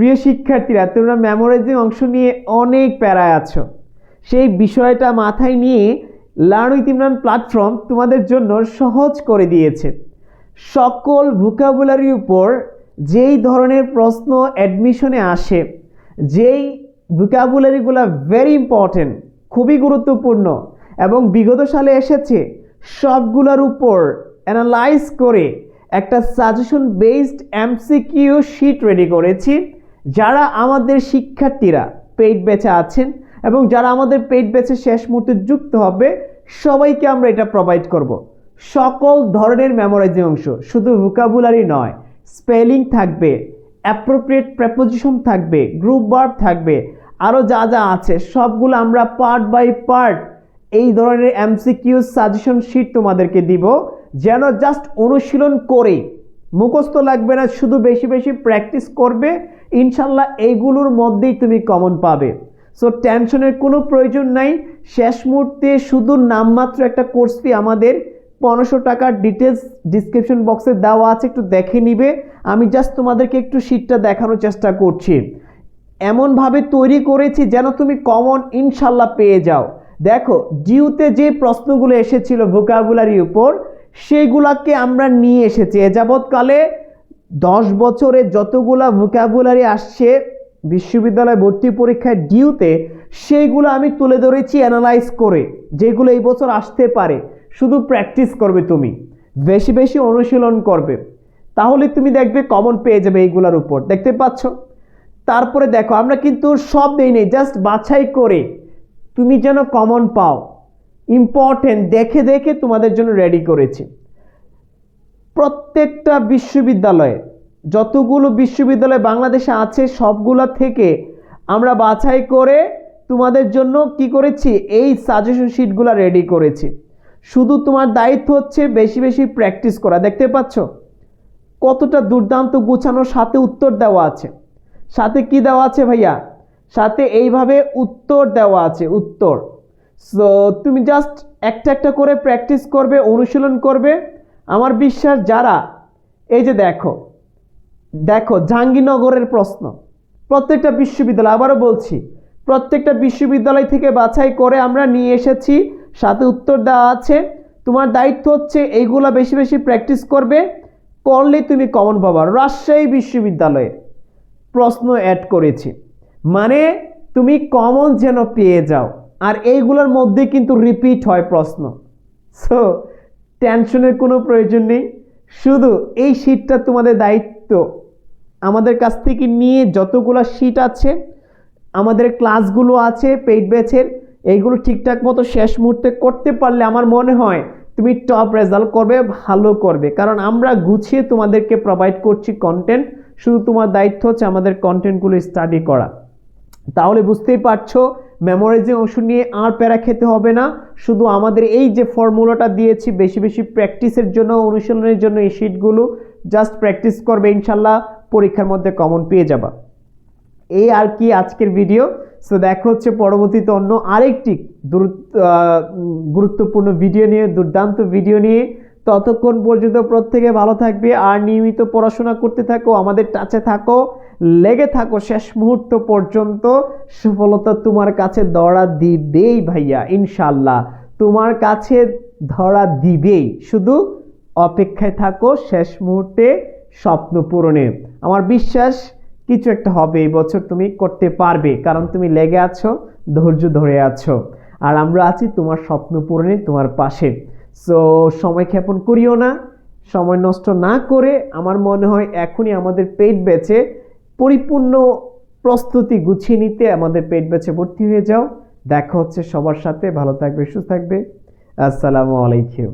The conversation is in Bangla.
প্রিয় শিক্ষার্থীরা, তোমরা মেমোরাইজিং অংশ নিয়ে অনেক প্যারায় আছো। সেই বিষয়টা মাথায় নিয়ে লার্ন উইথ ইমরান প্ল্যাটফর্ম তোমাদের জন্য সহজ করে দিয়েছে। সকল ভোকাবুলারির উপর যেই ধরনের প্রশ্ন অ্যাডমিশনে আসে, যেই ভোকাবুলারিগুলো ভেরি ইম্পর্টেন্ট, খুবই গুরুত্বপূর্ণ এবং বিগত সালে এসেছে, সবগুলোর উপর অ্যানালাইজ করে একটা suggestion based MCQ sheet ready করেছি। যারা আমাদের শিক্ষার্থীরা পেইড ব্যাচে আছেন এবং যারা আমাদের পেইড ব্যাচে শেষ মুহূর্তে যুক্ত হবে, সবাইকে আমরা এটা প্রোভাইড করব। সকল ধরনের মেমোরাইজিং অংশ, শুধু ভোকাবুলারি নয়, স্পেলিং থাকবে, অ্যাপ্রোপ্রিয়েট প্রেপোজিশন থাকবে, গ্রুপ ভার্ব থাকবে, আরও যা যা আছে সবগুলো আমরা পার্ট বাই পার্ট এই ধরনের এমসিকিউ সাজেশন শিট তোমাদেরকে দিব, যেন জাস্ট অনুশীলন করে, মুখস্থ লাগবে না, শুধু বেশি বেশি প্র্যাকটিস করবে, ইনশাল্লাহ এইগুলোর মধ্যেই তুমি কমন পাবে। সো টেনশনের কোনো প্রয়োজন নাই। শেষ মুহূর্তে শুধু নামমাত্র একটা কোর্স ফি আমাদের 1500 টাকার ডিটেলস ডিসক্রিপশন বক্সে দেওয়া আছে, একটু দেখে নিবে। আমি জাস্ট তোমাদেরকে একটু শিটটা দেখানোর চেষ্টা করছি। এমনভাবে তৈরি করেছি যেন তুমি কমন ইনশাল্লাহ পেয়ে যাও। দেখো, ডিউতে যে প্রশ্নগুলো এসেছিল ভোকাবুলারির উপর, সেগুলাকে আমরা নিয়ে এসেছি। এ যাবৎকালে 10 বছরে যতগুলা ভোকাবুলারি আসছে বিশ্ববিদ্যালয় ভর্তি পরীক্ষায় ডিউতে, সেইগুলো আমি তুলে ধরেছি অ্যানালাইজ করে, যেগুলো এই বছর আসতে পারে। শুধু প্র্যাকটিস করবে, তুমি বেশি বেশি অনুশীলন করবে, তাহলে তুমি দেখবে কমন পেয়ে যাবে এইগুলোর উপর। দেখতে পাচ্ছ? তারপরে দেখো, আমরা কিন্তু সব দেই নেই, জাস্ট বাছাই করে তুমি যেন কমন পাও, ইম্পর্টেন্ট দেখে দেখে তোমাদের জন্য রেডি করেছি। প্রত্যেকটা বিশ্ববিদ্যালয়ে, যতগুলো বিশ্ববিদ্যালয় বাংলাদেশে আছে, সবগুলো থেকে আমরা বাছাই করে তোমাদের জন্য কি করেছি, এই সাজেশন শিটগুলো রেডি করেছি। শুধু তোমার দায়িত্ব হচ্ছে বেশি বেশি প্র্যাকটিস করা। দেখতে পাচ্ছ কতটা দুর্দান্ত গুছানো, সাথে উত্তর দেওয়া আছে। সাথে কি দেওয়া আছে ভাইয়া? সাথে এইভাবে উত্তর দেওয়া আছে, উত্তর। সো তুমি জাস্ট একটা একটা করে প্র্যাকটিস করবে, অনুশীলন করবে। আমার বিশ্বাস যারা, এই যে দেখো দেখো জাহাঙ্গীরনগরের প্রশ্ন, প্রত্যেকটা বিশ্ববিদ্যালয়, আবারও বলছি, প্রত্যেকটা বিশ্ববিদ্যালয় থেকে বাছাই করে আমরা নিয়ে এসেছি, সাথে উত্তর দেওয়া আছে। তোমার দায়িত্ব হচ্ছে এইগুলা বেশি বেশি প্র্যাকটিস করবে, করলেই তুমি কমন পাবা। রাজশাহী বিশ্ববিদ্যালয়ে প্রশ্ন অ্যাড করেছি, মানে তুমি কমন যেন পেয়ে যাও। আর এইগুলোর মধ্যে কিন্তু রিপিট হয় প্রশ্ন। সো টেনশনের কোনো প্রয়োজন নেই, শুধু এই শিটটা তোমাদের দায়িত্ব। আমাদের কাছ থেকে নিয়ে যতগুলো শিট আছে, আমাদের ক্লাসগুলো আছে পেইড ব্যাচের, এইগুলো ঠিকঠাক মতো শেষ মুহূর্তে করতে পারলে আমার মনে হয় তুমি টপ রেজাল্ট করবে, ভালো করবে। কারণ আমরা গুছিয়ে তোমাদেরকে প্রোভাইড করছি কন্টেন্ট, শুধু তোমার দায়িত্ব হচ্ছে আমাদের কন্টেন্টগুলো স্টাডি করা। তাহলে বুঝতেই পারছো, মেমোরাইজিং অংশ নিয়ে আর প্যারা খেতে হবে না। শুধু আমাদের এই যে ফর্মুলাটা দিয়েছি বেশি বেশি প্র্যাকটিসের জন্য, অনুশীলনের জন্য, এই শিটগুলো জাস্ট প্র্যাকটিস করবে, ইনশাল্লাহ পরীক্ষার মধ্যে কমন পেয়ে যাবা। এই আর কি আজকের ভিডিও। সো দেখা হচ্ছে পরবর্তীতে অন্য আরেকটি গুরুত্বপূর্ণ ভিডিও নিয়ে, দুর্দান্ত ভিডিও নিয়ে। ততক্ষণ পর্যন্ত প্রত্যেকে ভালো থাকবে আর নিয়মিত পড়াশোনা করতে থাকো, আমাদের টাচে থাকো, লেগে থাকো শেষ মুহূর্ত পর্যন্ত। সফলতা তোমার কাছে ধরা দিবেই ভাইয়া, ইনশাল্লাহ তোমার কাছে ধরা দিবেই। শুধু অপেক্ষায় থাকো শেষ মুহূর্তে স্বপ্ন পূরণে। আমার বিশ্বাস কিছু একটা হবে এই বছর, তুমি করতে পারবে, কারণ তুমি লেগে আছো, ধৈর্য ধরে আছো, আর আমরা আছি তোমার স্বপ্ন পূরণে, তোমার পাশে। সো সময় ক্ষেপণ করিও না, সময় নষ্ট না করে আমার মনে হয় এখনই আমাদের পেইড ব্যাচে পরিপূর্ণ প্রস্তুতি গুছিয়ে নিতে আমাদের পেইড ব্যাচে ভর্তি হয়ে যাও। দেখা হচ্ছে সবার সাথে, ভালো থাকবে, সুস্থ থাকবে। আসসালামু আলাইকুম।